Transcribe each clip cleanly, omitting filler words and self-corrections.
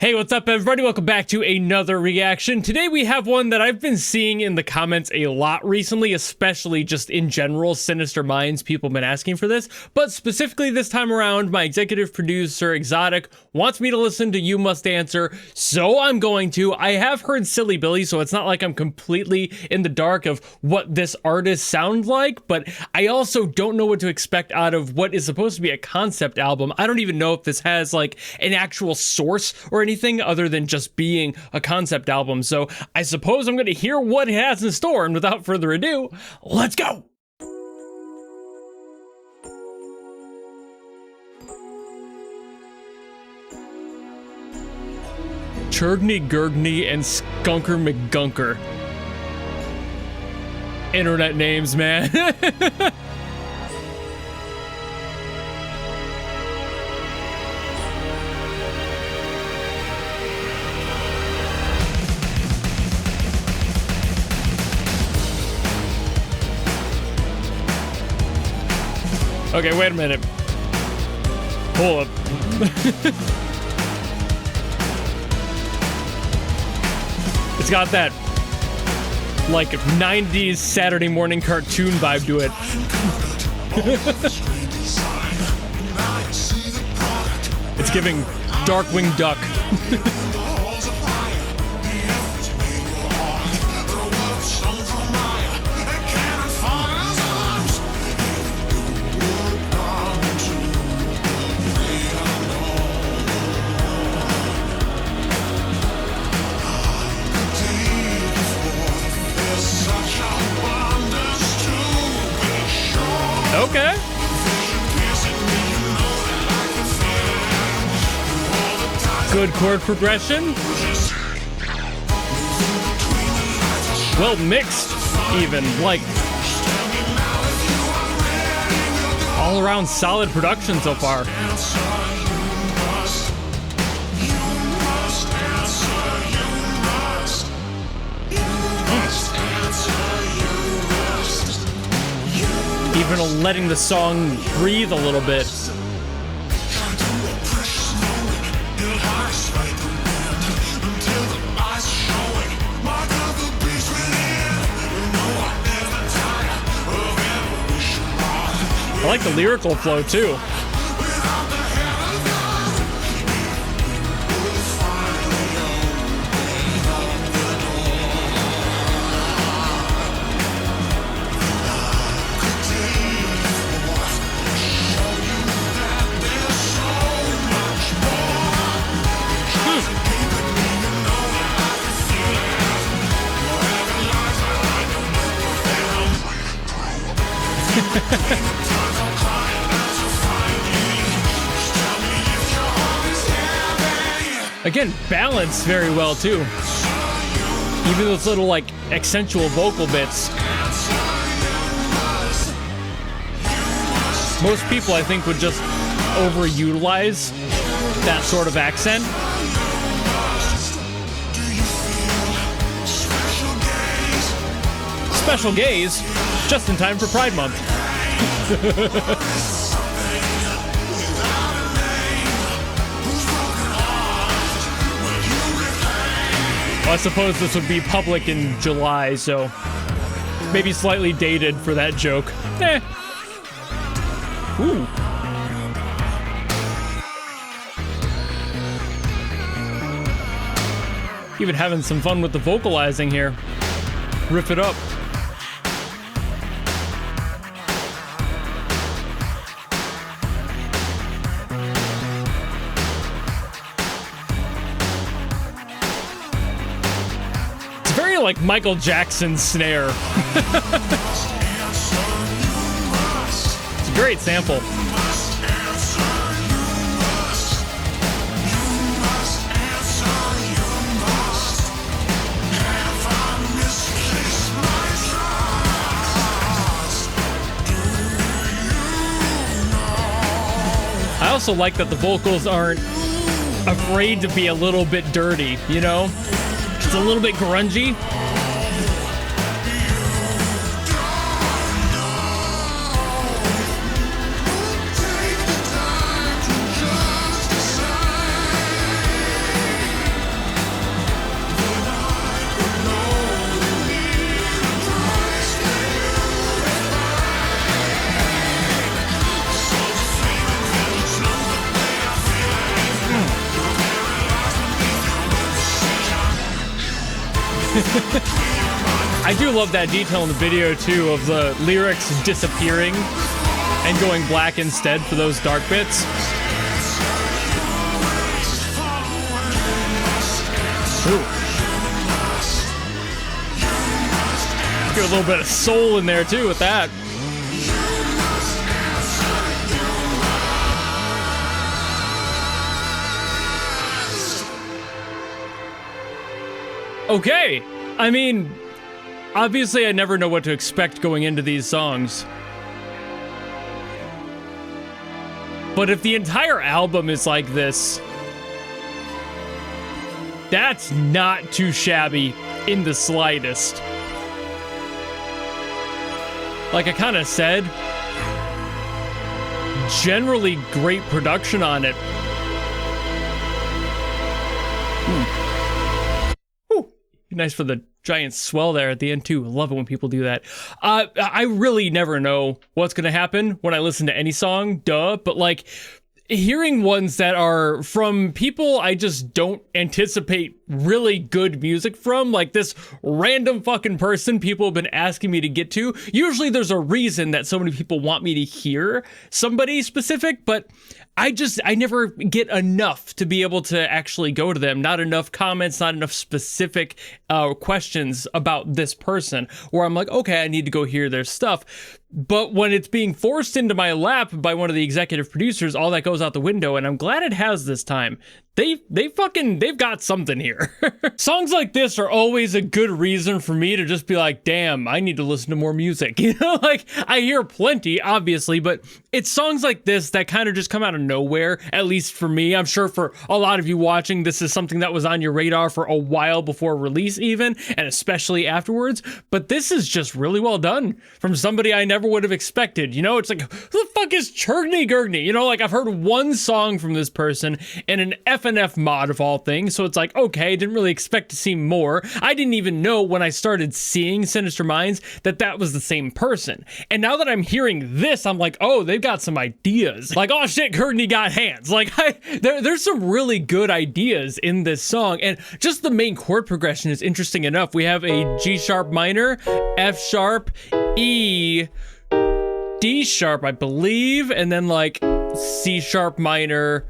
Hey, what's up, everybody? Welcome back to another reaction. Today we have one that I've been seeing in the comments a lot recently, especially just in general. Sinister Minds, people have been asking for this, but specifically this time around, my executive producer, Exotic, wants me to listen to You Must Answer, so I'm going to. I have heard Silly Billy, so it's not like I'm completely in the dark of what this artist sounds like, but I also don't know what to expect out of what is supposed to be a concept album. I don't even know if this has like an actual source or anything other than just being a concept album. So I suppose I'm going to hear what it has in store, and without further ado, let's go! Churgney Gurgney and SunkerMacgunker. Internet names, man. Okay, wait a minute. Hold up. It's got that, like, 90s Saturday morning cartoon vibe to it. It's giving Darkwing Duck. Okay. Good chord progression. Well mixed, even. Like, all around solid production so far. Even letting the song breathe a little bit. I like the lyrical flow too. Again, balanced very well too. Even those little like accentual vocal bits. Most people, I think, would just overutilize that sort of accent. Special gaze, just in time for Pride Month. Well, I suppose this would be public in July, so maybe slightly dated for that joke. Eh. Ooh. Even having some fun with the vocalizing here. Riff it up. Very like Michael Jackson snare. It's a great sample. I also like that the vocals aren't afraid to be a little bit dirty, you know? It's a little bit grungy. I do love that detail in the video too, of the lyrics disappearing and going black instead for those dark bits. Ooh. Get a little bit of soul in there too with that. Okay, I mean, obviously I never know what to expect going into these songs. But if the entire album is like this, that's not too shabby in the slightest. Like I kind of said, generally great production on it. Nice for the giant swell there at the end too. I love it when people do that. I really never know what's gonna happen when I listen to any song, duh, but like hearing ones that are from people I just don't anticipate really good music from, like this random fucking person people have been asking me to get to. Usually there's a reason that so many people want me to hear somebody specific, but I never get enough to be able to actually go to them. Not enough comments, not enough specific questions about this person where I'm like, okay, I need to go hear their stuff. But when it's being forced into my lap by one of the executive producers, all that goes out the window, and I'm glad it has this time. They've got something here. Songs like this are always a good reason for me to just be like, damn, I need to listen to more music. You know, like I hear plenty, obviously, but it's songs like this that kind of just come out of nowhere, at least for me. I'm sure for a lot of you watching, this is something that was on your radar for a while before release even, and especially afterwards. But this is just really well done from somebody I never would have expected. You know, it's like, who the fuck is Churgney Gurgney? You know, like I've heard one song from this person in an FNF mod of all things, so it's like, okay, didn't really expect to see more. I didn't even know when I started seeing Sinister Minds that was the same person. And now that I'm hearing this, I'm like, oh, they've got some ideas. Like, oh shit, Gurgney got hands. Like, there's some really good ideas in this song, and just the main chord progression is interesting enough. We have a G sharp minor, F sharp, E, D sharp, I believe, and then like C sharp minor.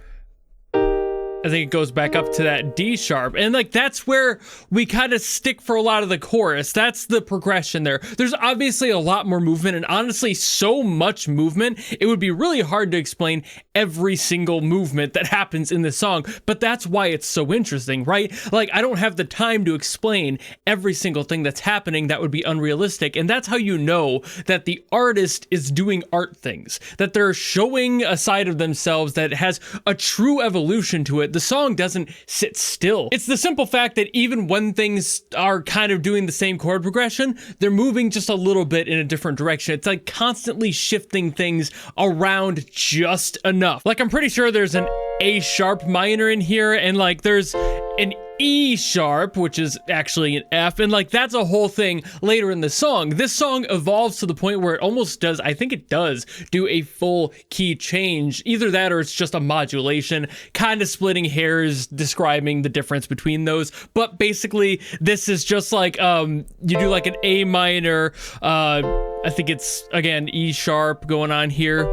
I think it goes back up to that D sharp. And like, that's where we kind of stick for a lot of the chorus. That's the progression there. There's obviously a lot more movement, and honestly, so much movement, it would be really hard to explain every single movement that happens in this song, but that's why it's so interesting, right? Like, I don't have the time to explain every single thing that's happening. That would be unrealistic. And that's how you know that the artist is doing art things, that they're showing a side of themselves that has a true evolution to it. The song doesn't sit still. It's the simple fact that even when things are kind of doing the same chord progression, they're moving just a little bit in a different direction. It's like constantly shifting things around just enough. Like, I'm pretty sure there's an A sharp minor in here, and like there's an E sharp, which is actually an F, and like that's a whole thing later in the song. This song evolves to the point where it almost does, I think it does, do a full key change. Either that or it's just a modulation, kind of splitting hairs, describing the difference between those. But basically, this is just like, you do like an A minor, I think it's, again, E sharp going on here,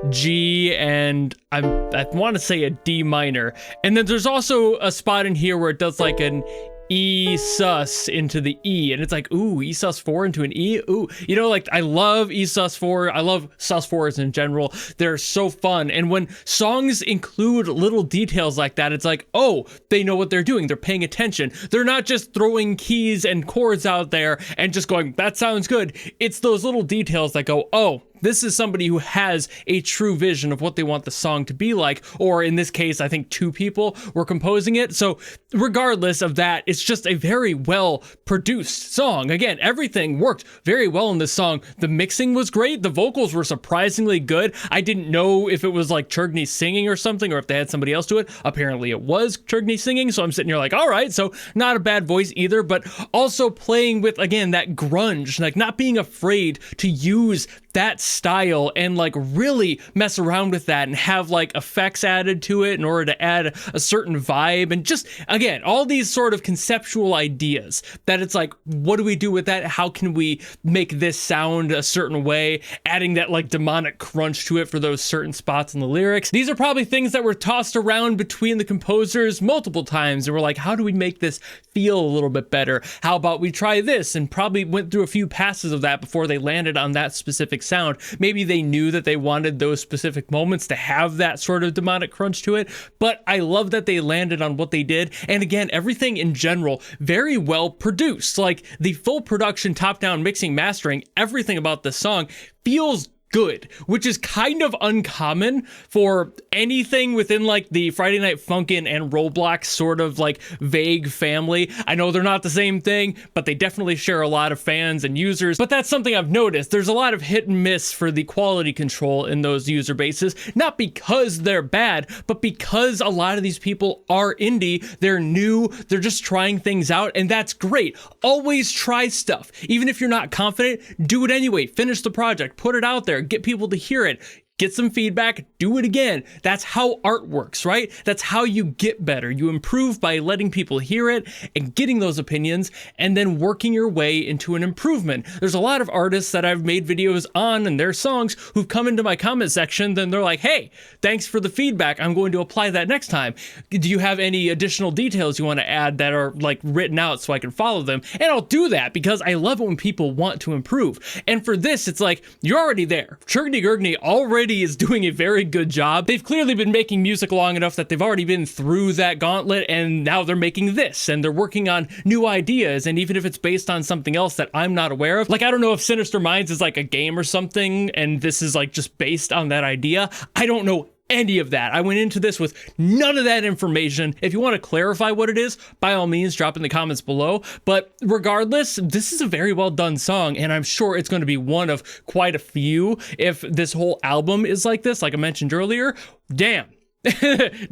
G, and I want to say a D minor. And then there's also a spot in here where it does like an E sus into the E, and it's like, ooh, E sus4 into an E, ooh, you know, like I love E sus4, I love sus4s in general, they're so fun. And when songs include little details like that, it's like, oh, they know what they're doing, they're paying attention, they're not just throwing keys and chords out there and just going, that sounds good. It's those little details that go, oh, this is somebody who has a true vision of what they want the song to be like, or in this case, I think two people were composing it. So regardless of that, it's just a very well produced song. Again, everything worked very well in this song. The mixing was great. The vocals were surprisingly good. I didn't know if it was like Churgney singing or something, or if they had somebody else do it. Apparently it was Churgney singing. So I'm sitting here like, all right, so not a bad voice either, but also playing with, again, that grunge, like not being afraid to use that style and like really mess around with that and have like effects added to it in order to add a certain vibe, and just again all these sort of conceptual ideas that it's like, what do we do with that? How can we make this sound a certain way, adding that like demonic crunch to it for those certain spots in the lyrics. These are probably things that were tossed around between the composers multiple times, and we're like, how do we make this feel a little bit better? How about we try this? And probably went through a few passes of that before they landed on that specific sound. Maybe they knew that they wanted those specific moments to have that sort of demonic crunch to it, but I love that they landed on what they did. And again, everything in general, very well produced. Like the full production, top-down mixing, mastering, everything about this song feels good, which is kind of uncommon for anything within like the Friday Night Funkin' and Roblox sort of like vague family. I know they're not the same thing, but they definitely share a lot of fans and users. But that's something I've noticed. There's a lot of hit and miss for the quality control in those user bases, not because they're bad, but because a lot of these people are indie, they're new, they're just trying things out, and that's great. Always try stuff. Even if you're not confident, do it anyway. Finish the project, put it out there, get people to hear it, get some feedback, do it again. That's how art works, right? That's how you get better. You improve by letting people hear it and getting those opinions and then working your way into an improvement. There's a lot of artists that I've made videos on and their songs who've come into my comment section, then they're like, hey, thanks for the feedback. I'm going to apply that next time. Do you have any additional details you want to add that are like written out so I can follow them? And I'll do that because I love it when people want to improve. And for this, it's like, you're already there. Churgney Gurgney already is doing a very good job. They've clearly been making music long enough that they've already been through that gauntlet, and now they're making this, and they're working on new ideas, and even if it's based on something else that I'm not aware of, like I don't know if Sinister Minds is like a game or something, and this is like just based on that idea. I don't know any of that. I went into this with none of that information. If you want to clarify what it is, by all means, drop in the comments below. But regardless, this is a very well done song, and I'm sure it's going to be one of quite a few if this whole album is like this, like I mentioned earlier. Damn.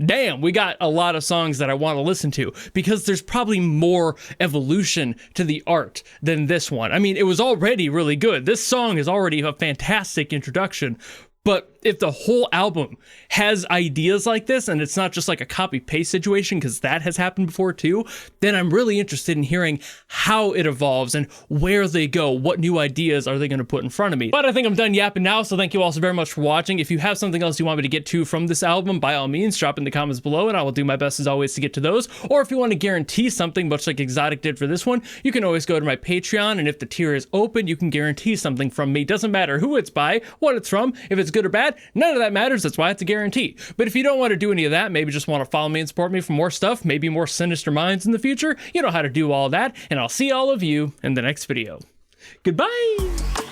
Damn, we got a lot of songs that I want to listen to because there's probably more evolution to the art than this one. I mean, it was already really good. This song is already a fantastic introduction. But if the whole album has ideas like this and it's not just like a copy-paste situation, because that has happened before too, then I'm really interested in hearing how it evolves and where they go. What new ideas are they going to put in front of me? But I think I'm done yapping now, so thank you all so very much for watching. If you have something else you want me to get to from this album, by all means, drop in the comments below and I will do my best as always to get to those. Or if you want to guarantee something, much like Exotic did for this one, you can always go to my Patreon, and if the tier is open, you can guarantee something from me. Doesn't matter who it's by, what it's from, if it's good or bad, none of that matters. That's why it's a guarantee. But if you don't want to do any of that, maybe just want to follow me and support me for more stuff, maybe more Sinister Minds in the future, you know how to do all that, and I'll see all of you in the next video. Goodbye!